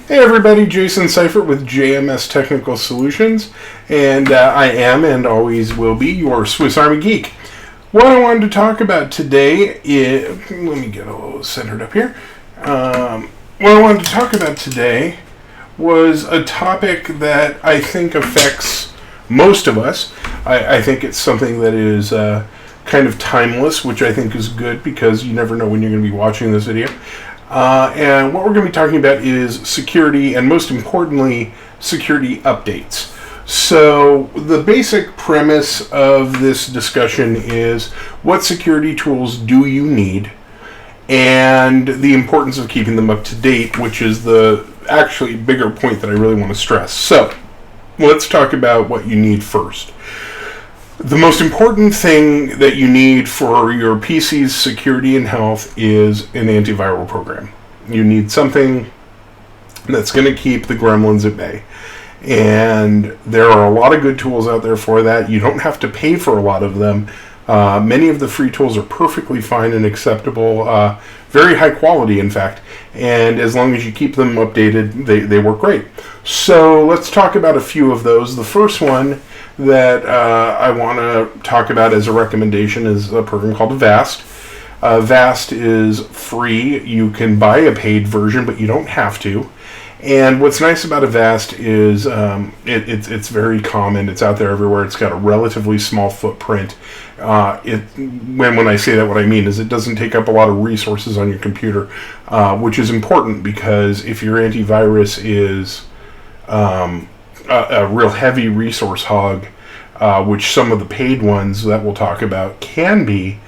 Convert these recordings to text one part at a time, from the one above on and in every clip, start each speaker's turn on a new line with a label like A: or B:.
A: Hey everybody, Jason Seifert with JMS Technical Solutions, and I am and always will be your Swiss Army Geek. What I wanted to talk about today is, let me get a little centered up here. What I wanted to talk about today was a topic that I think affects most of us. I think it's something that is kind of timeless, which I think is good because you never know when you're going to be watching this video. And what we're going to be talking about is security, and most importantly, security updates. So the basic premise of this discussion is what security tools do you need, and the importance of keeping them up to date, which is the actually bigger point that I really want to stress. So let's talk about what you need first. The most important thing that you need for your PC's security and health is an antiviral program. You need something that's going to keep the gremlins at bay. And there are a lot of good tools out there for that. You don't have to pay for a lot of them. Many of the free tools are perfectly fine and acceptable, very high quality, in fact. And as long as you keep them updated, they work great. So let's talk about a few of those. The first one that I want to talk about as a recommendation is a program called Avast. Avast is free. You can buy a paid version, but you don't have to. And what's nice about Avast is it's very common. It's out there everywhere. It's got a relatively small footprint. When I say that, what I mean is it doesn't take up a lot of resources on your computer, which is important because if your antivirus is a real heavy resource hog, which some of the paid ones that we'll talk about can be,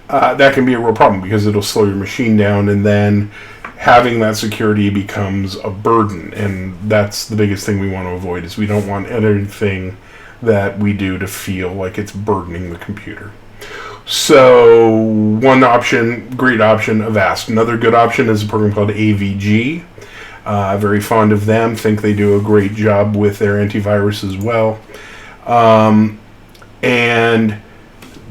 A: that can be a real problem because it'll slow your machine down, and then having that security becomes a burden, and that's the biggest thing we want to avoid. Is we don't want anything that we do to feel like it's burdening the computer. So one option, great option, Avast. Another good option is a program called AVG. Very fond of them. Think they do a great job with their antivirus as well. And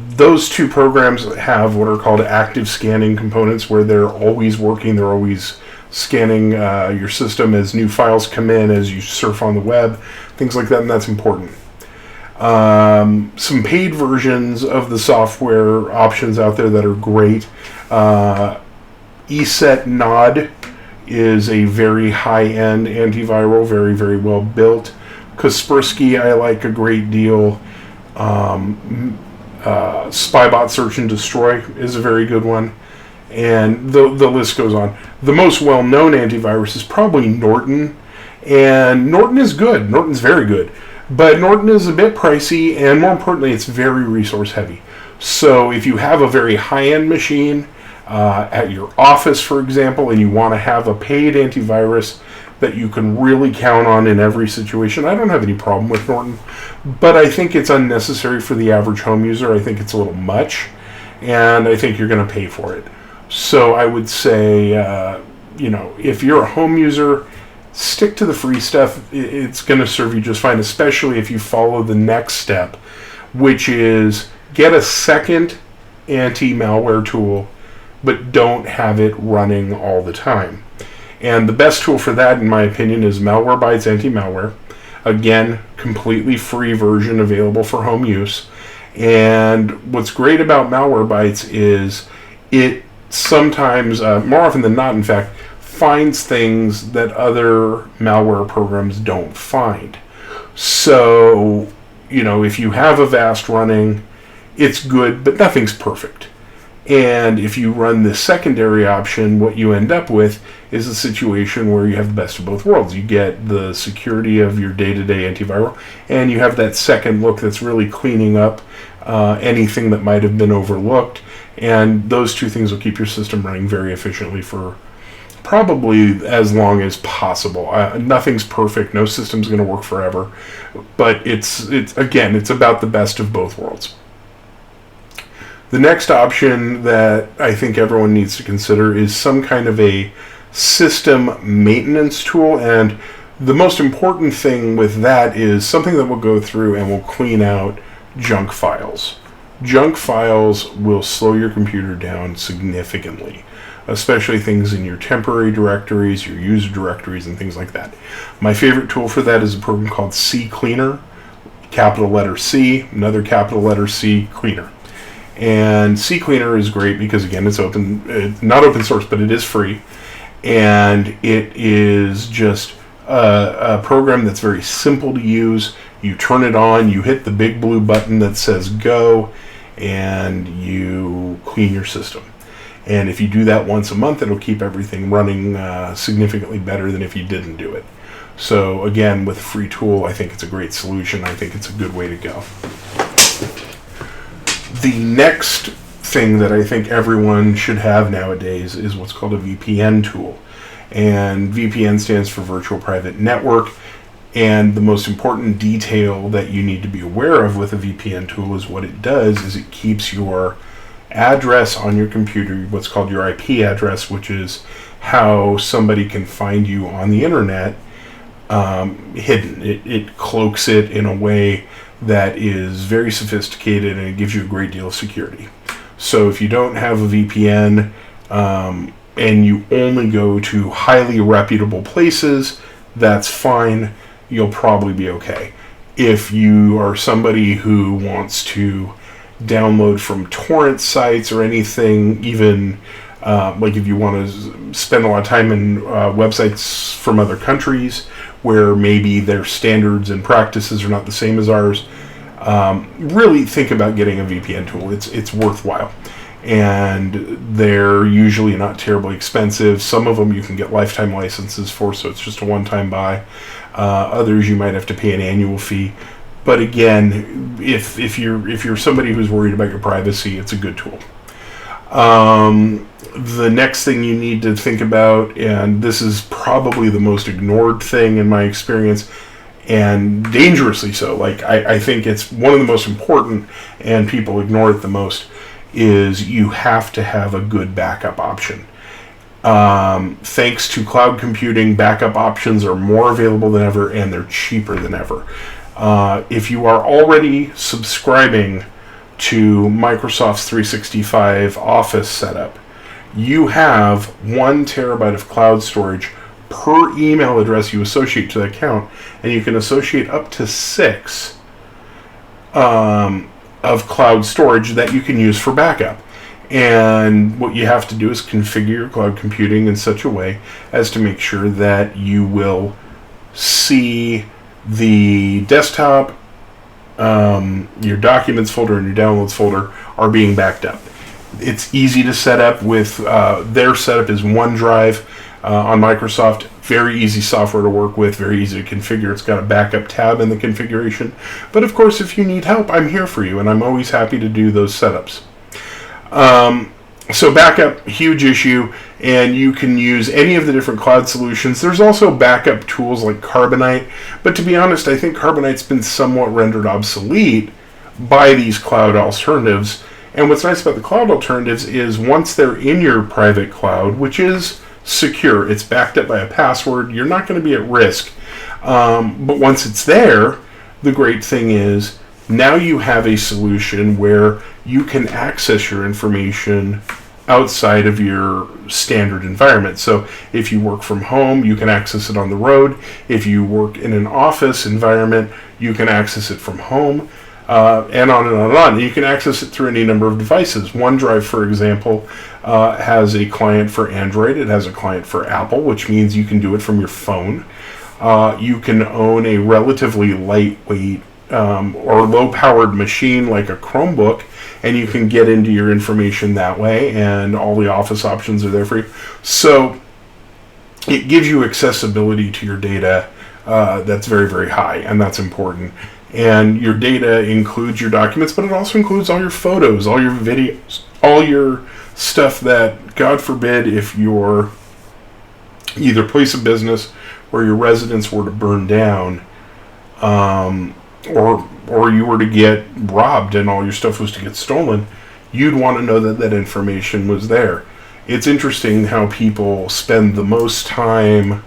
A: those two programs have what are called active scanning components, where they're always working. They're always scanning your system as new files come in, as you surf on the web, things like that, and that's important. Some paid versions of the software options out there that are great. ESET Nod is a very high-end antiviral, very, very well built. Kaspersky I like a great deal. Spybot Search and Destroy is a very good one. And the list goes on. The most well-known antivirus is probably Norton. And Norton is good. Norton's very good. But Norton is a bit pricey, and more importantly, it's very resource-heavy. So if you have a very high-end machine, at your office, for example, and you want to have a paid antivirus that you can really count on in every situation, I don't have any problem with Norton, but I think it's unnecessary for the average home user. I think it's a little much, and I think you're going to pay for it. So I would say, if you're a home user, stick to the free stuff. It's going to serve you just fine, especially if you follow the next step, which is get a second anti-malware tool, but don't have it running all the time. And the best tool for that, in my opinion, is Malwarebytes Anti-Malware. Again, completely free version available for home use. And what's great about Malwarebytes is it sometimes, more often than not, in fact, finds things that other malware programs don't find. So, if you have Avast running, it's good, but nothing's perfect. And if you run the secondary option, what you end up with is a situation where you have the best of both worlds. You get the security of your day-to-day antiviral, and you have that second look that's really cleaning up anything that might have been overlooked. And those two things will keep your system running very efficiently for probably as long as possible. Nothing's perfect. No system's going to work forever. But it's about the best of both worlds. The next option that I think everyone needs to consider is some kind of a system maintenance tool, and the most important thing with that is something that will go through and will clean out junk files. Junk files will slow your computer down significantly. especially things in your temporary directories, your user directories, and things like that. My favorite tool for that is a program called CCleaner, capital letter C, another capital letter C, Cleaner. And CCleaner is great because, again, it's not open source, but it is free. And it is just a program that's very simple to use. You turn it on, you hit the big blue button that says go, and you clean your system. And if you do that once a month, it'll keep everything running significantly better than if you didn't do it. So again, with a free tool, I think it's a great solution. I think it's a good way to go. The next thing that I think everyone should have nowadays is what's called a VPN tool. And VPN stands for Virtual Private Network. And the most important detail that you need to be aware of with a VPN tool is what it does is it keeps your address on your computer, what's called your IP address, which is how somebody can find you on the internet, hidden. It cloaks it in a way that is very sophisticated, and it gives you a great deal of security. So if you don't have a VPN and you only go to highly reputable places, that's fine. You'll probably be okay. If you are somebody who wants to download from torrent sites or anything, even like if you want to spend a lot of time in websites from other countries where maybe their standards and practices are not the same as ours, really think about getting a VPN tool. It's worthwhile. And they're usually not terribly expensive. Some of them you can get lifetime licenses for, so it's just a one-time buy. Others you might have to pay an annual fee. But again, if you're somebody who's worried about your privacy, it's a good tool. The next thing you need to think about, and this is probably the most ignored thing in my experience, and dangerously so, like I think it's one of the most important and people ignore it the most, is you have to have a good backup option. Thanks to cloud computing, backup options are more available than ever, and they're cheaper than ever. If you are already subscribing to Microsoft's 365 Office setup, you have 1 terabyte of cloud storage per email address you associate to the account, and you can associate up to 6 of cloud storage that you can use for backup. And what you have to do is configure your cloud computing in such a way as to make sure that you will see the desktop, your documents folder, and your downloads folder are being backed up. It's easy to set up with their setup is OneDrive on Microsoft. Very easy software to work with, very easy to configure. It's got a backup tab in the configuration. But of course, if you need help, I'm here for you, and I'm always happy to do those setups. So backup, huge issue, and you can use any of the different cloud solutions. There's also backup tools like Carbonite, but to be honest, I think Carbonite's been somewhat rendered obsolete by these cloud alternatives. And what's nice about the cloud alternatives is once they're in your private cloud, which is secure, it's backed up by a password, you're not going to be at risk. But once it's there, the great thing is now you have a solution where you can access your information outside of your standard environment. So if you work from home, you can access it on the road. If you work in an office environment, you can access it from home, and on and on and on. You can access it through any number of devices. OneDrive, for example, has a client for Android. It has a client for Apple, which means you can do it from your phone. You can own a relatively lightweight or low-powered machine like a Chromebook, and you can get into your information that way, and all the Office options are there for you. So it gives you accessibility to your data that's very, very high, and that's important. And your data includes your documents, but it also includes all your photos, all your videos, all your stuff that, God forbid, if your either place of business or your residence were to burn down, or you were to get robbed and all your stuff was to get stolen, you'd want to know that that information was there. It's interesting how people spend the most time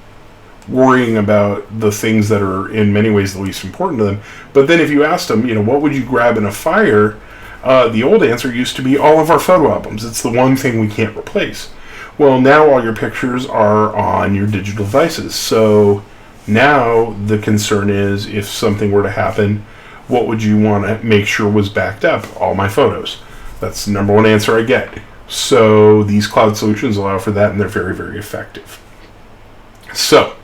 A: worrying about the things that are in many ways the least important to them. But then if you asked them, what would you grab in a fire? The old answer used to be all of our photo albums. It's the one thing we can't replace. Well, now all your pictures are on your digital devices. So now the concern is, if something were to happen, what would you want to make sure was backed up? All my photos. That's the number one answer I get. So these cloud solutions allow for that, and they're very, very effective. So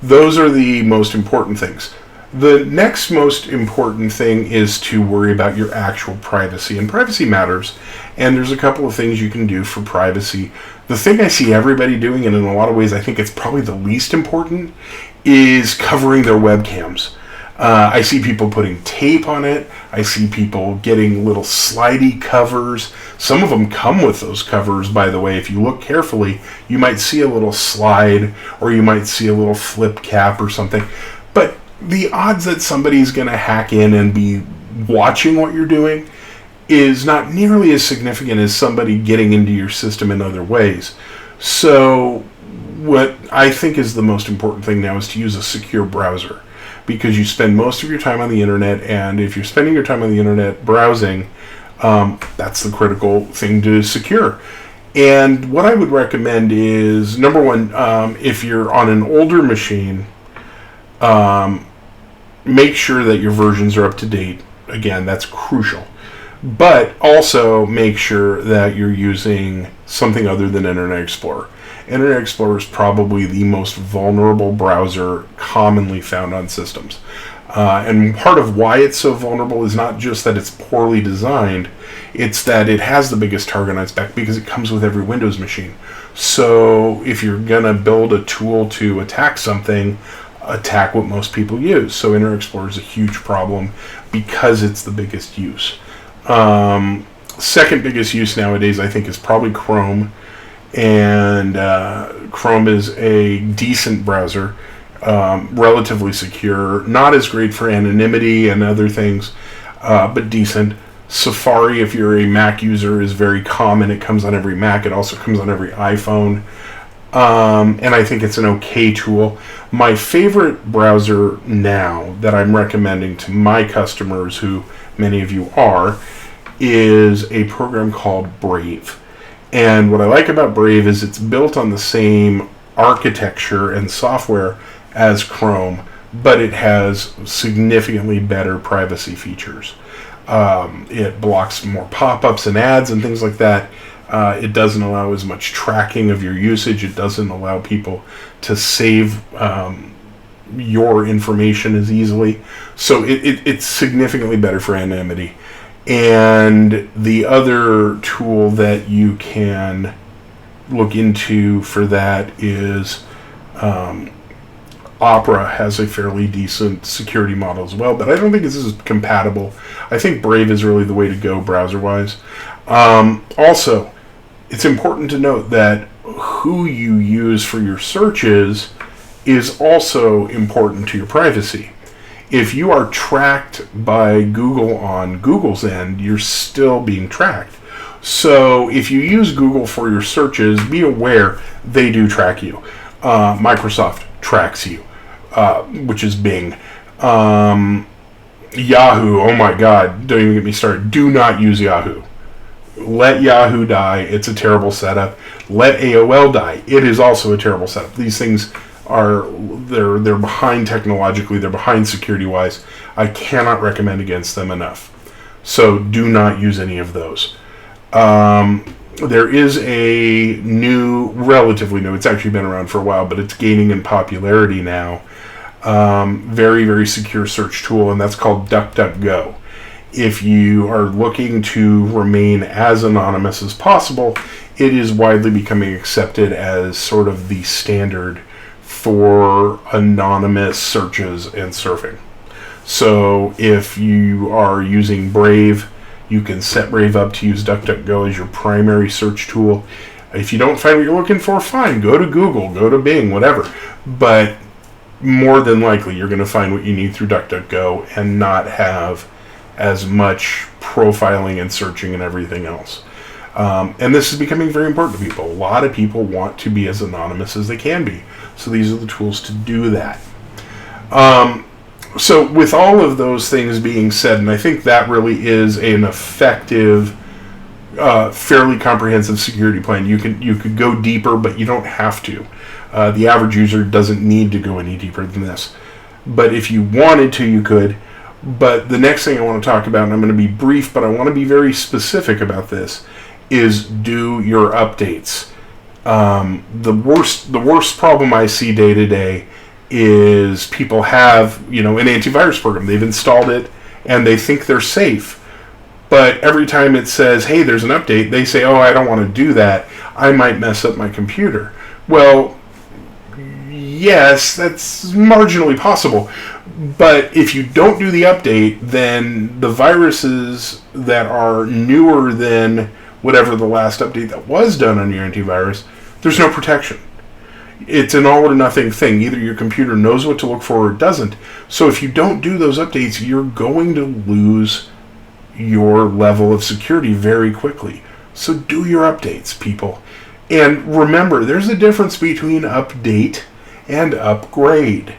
A: those are the most important things. The next most important thing is to worry about your actual privacy. And privacy matters. And there's a couple of things you can do for privacy. The thing I see everybody doing, and in a lot of ways I think it's probably the least important, is covering their webcams. I see people putting tape on it. I see people getting little slidey covers. Some of them come with those covers, by the way. If you look carefully, you might see a little slide, or you might see a little flip cap or something. But the odds that somebody's going to hack in and be watching what you're doing is not nearly as significant as somebody getting into your system in other ways. So what I think is the most important thing now is to use a secure browser, because you spend most of your time on the internet, and if you're spending your time on the internet browsing, that's the critical thing to secure. And what I would recommend is, number one, if you're on an older machine, make sure that your versions are up to date. Again, that's crucial. But also make sure that you're using something other than Internet Explorer. Internet Explorer is probably the most vulnerable browser commonly found on systems. And part of why it's so vulnerable is not just that it's poorly designed, it's that it has the biggest target on its back because it comes with every Windows machine. So if you're going to build a tool to attack something, attack what most people use. So Internet Explorer is a huge problem because it's the biggest use. Second biggest use nowadays, I think, is probably Chrome. And Chrome is a decent browser, relatively secure, not as great for anonymity and other things, but decent. Safari, if you're a Mac user, is very common. It comes on every Mac. It also comes on every iPhone. And I think it's an okay tool. My favorite browser now that I'm recommending to my customers, who many of you are, is a program called Brave. And what I like about Brave is it's built on the same architecture and software as Chrome, but it has significantly better privacy features. It blocks more pop-ups and ads and things like that. It doesn't allow as much tracking of your usage. It doesn't allow people to save your information as easily. So it's significantly better for anonymity. And the other tool that you can look into for that is Opera has a fairly decent security model as well, but I don't think this is compatible. I think Brave is really the way to go browser-wise. Also, it's important to note that who you use for your searches is also important to your privacy. If you are tracked by Google on Google's end, you're still being tracked. So if you use Google for your searches, be aware they do track you. Microsoft tracks you, which is Bing. Yahoo, oh my God, don't even get me started. Do not use Yahoo. Let Yahoo die. It's a terrible setup. Let AOL die. It is also a terrible setup. These things they're behind technologically, they're behind security-wise. I cannot recommend against them enough. So do not use any of those. There is a new, relatively new, it's actually been around for a while, but it's gaining in popularity now, very, very secure search tool, and that's called DuckDuckGo. If you are looking to remain as anonymous as possible, it is widely becoming accepted as sort of the standard for anonymous searches and surfing. So if you are using Brave, you can set Brave up to use DuckDuckGo as your primary search tool. If you don't find what you're looking for, fine, go to Google, go to Bing, whatever. But more than likely, you're going to find what you need through DuckDuckGo and not have as much profiling and searching and everything else. And this is becoming very important to people. A lot of people want to be as anonymous as they can be. So these are the tools to do that. So with all of those things being said, and I think that really is an effective fairly comprehensive security plan. You could go deeper, but you don't have to. The average user doesn't need to go any deeper than this. But if you wanted to, you could. But the next thing I want to talk about, and I'm going to be brief, but I want to be very specific about this, is do your updates. The worst problem I see day to day is people have, an antivirus program. They've installed it and they think they're safe. But every time it says, hey, there's an update, they say, oh, I don't want to do that. I might mess up my computer. Well, yes, that's marginally possible. But if you don't do the update, then the viruses that are newer than whatever the last update that was done on your antivirus, there's no protection. It's an all or nothing thing. Either your computer knows what to look for or it doesn't. So if you don't do those updates, you're going to lose your level of security very quickly. So do your updates, people. And remember, there's a difference between update and upgrade.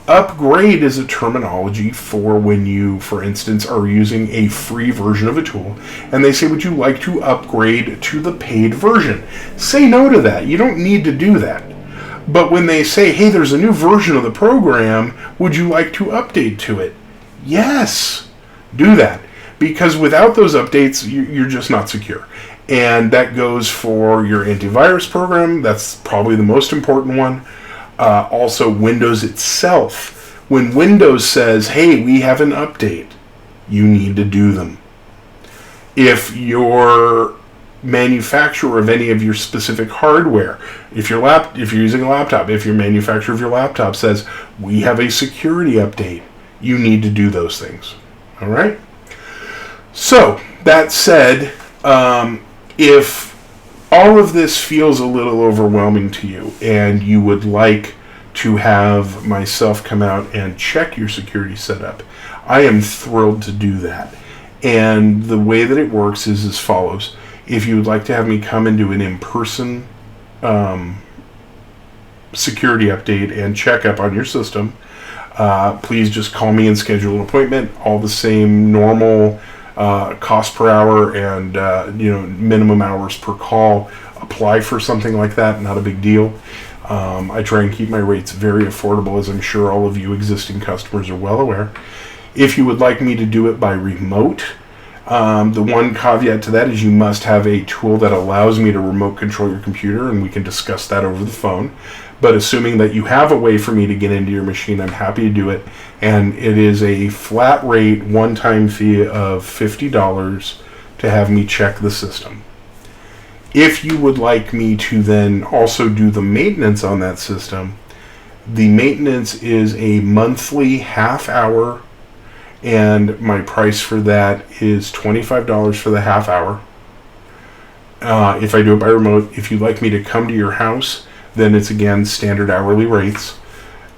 A: Upgrade is a terminology for when you, for instance, are using a free version of a tool and they say, would you like to upgrade to the paid version? Say no to that. You don't need to do that. But when they say, hey, there's a new version of the program, would you like to update to it? Yes, do that. Because without those updates, you're just not secure. And that goes for your antivirus program. That's probably the most important one. Also, Windows itself. When Windows says, hey, we have an update, you need to do them. If your manufacturer of any of your specific hardware, if you're using a laptop, if your manufacturer of your laptop says, we have a security update, you need to do those things. All right? So, that said, if all of this feels a little overwhelming to you and you would like to have myself come out and check your security setup, I am thrilled to do that. And the way that it works is as follows. If you would like to have me come and do an in-person security update and checkup on your system, please just call me and schedule an appointment. All the same normal cost per hour and minimum hours per call apply for something like that. Not a big deal. I try and keep my rates very affordable, as I'm sure all of you existing customers are well aware. If you would like me to do it by remote, the one caveat to that is you must have a tool that allows me to remote control your computer, and we can discuss that over the phone. But assuming that you have a way for me to get into your machine, I'm happy to do it. And it is a flat rate, one-time fee of $50 to have me check the system. If you would like me to then also do the maintenance on that system, the maintenance is a monthly half hour, and my price for that is $25 for the half hour. If I do it by remote, if you'd like me to come to your house, then it's again standard hourly rates.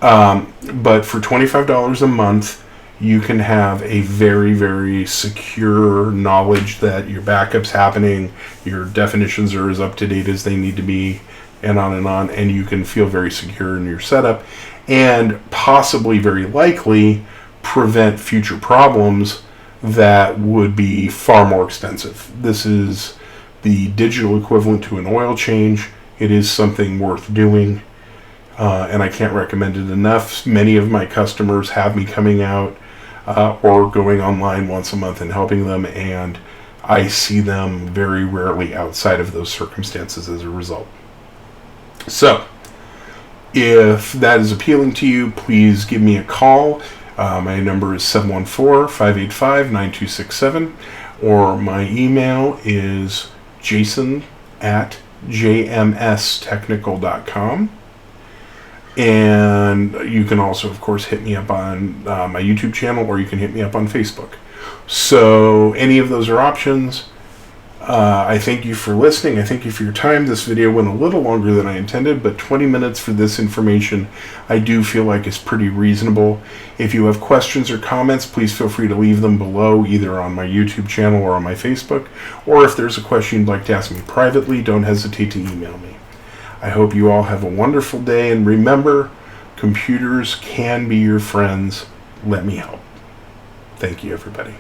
A: But for $25 a month, you can have a very, very secure knowledge that your backup's happening, your definitions are as up to date as they need to be, and on, and you can feel very secure in your setup, and possibly, very likely, prevent future problems that would be far more expensive. This is the digital equivalent to an oil change. It is something worth doing, and I can't recommend it enough. Many of my customers have me coming out or going online once a month and helping them, and I see them very rarely outside of those circumstances as a result. So, if that is appealing to you, please give me a call. My number is 714-585-9267, or my email is jason@jmstechnical.com. And you can also, of course, hit me up on my YouTube channel, or you can hit me up on Facebook. So any of those are options. I thank you for listening. I thank you for your time. This video went a little longer than I intended, but 20 minutes for this information I do feel like is pretty reasonable. If you have questions or comments, please feel free to leave them below, either on my YouTube channel or on my Facebook. Or if there's a question you'd like to ask me privately, don't hesitate to email me. I hope you all have a wonderful day, and remember, computers can be your friends. Let me help. Thank you, everybody.